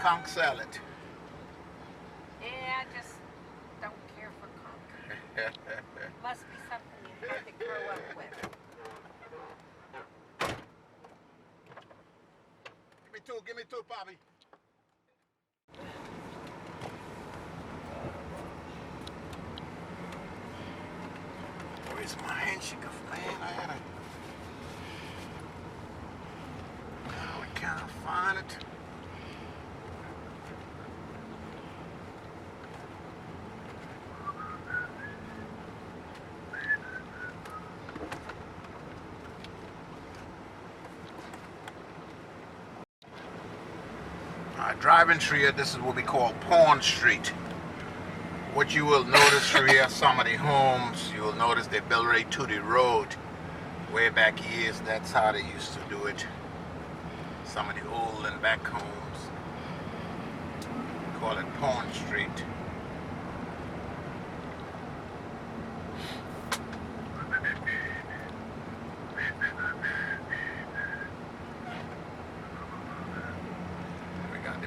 conch salad. Yeah, I just don't care for conch. Must be something you had to grow up with. Give me two, Bobby. Where's my handkerchief, man? I can't find it. Driving through here, this is what we call Pawn Street. What you will notice through here, some of the homes, you will notice they built right to the road. Way back years, that's how they used to do it. Some of the old and back homes. Call it Pawn Street.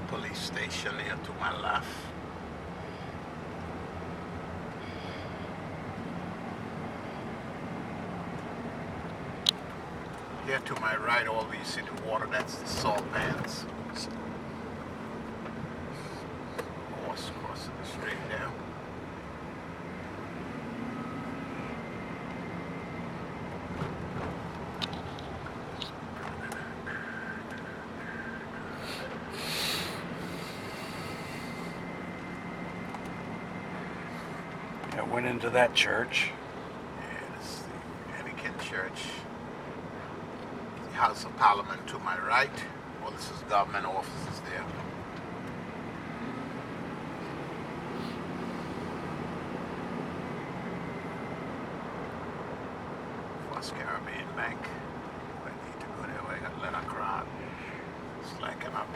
Police station here to my left. Here to my right, all you see the water, that's the salt pans. Horse crossing the street there. I went into that church. Yeah, this is the Nikon church. The House of Parliament to my right. Well, this is government offices there. First Caribbean Bank. I need to go there. I got to let her crowd. Slacking up.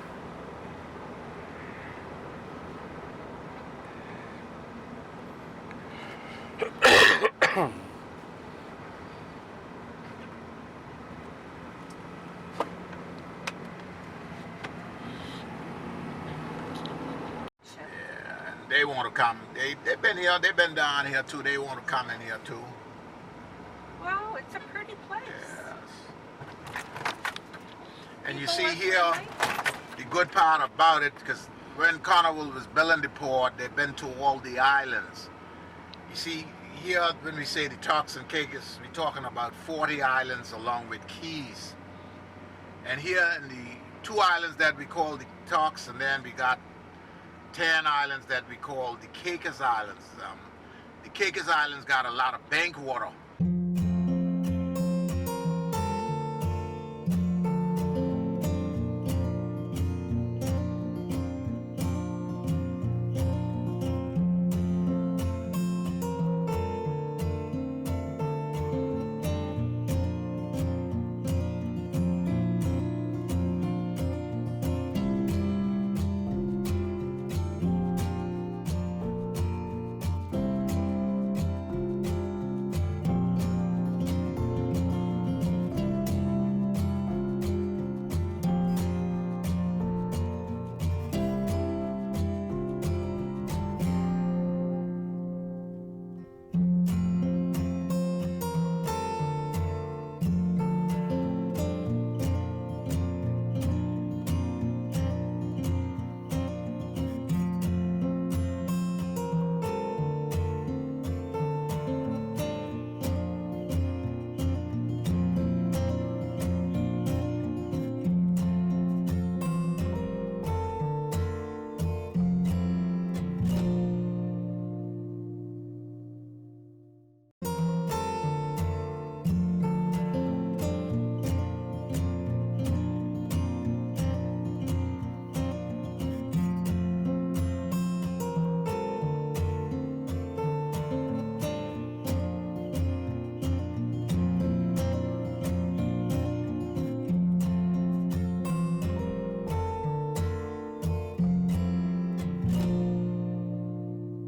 They want to come. They've been here. They've been down here too. They want to come in here too. Well, it's a pretty place. Yes. And you see here, the good part about it, because when Carnival was building the port, they've been to all the islands. You see here, when we say the Turks and Caicos, we're talking about 40 islands along with keys. And here in the 2 islands that we call the Turks, and then we got 10 islands that we call the Caicos Islands. The Caicos Islands got a lot of bank water.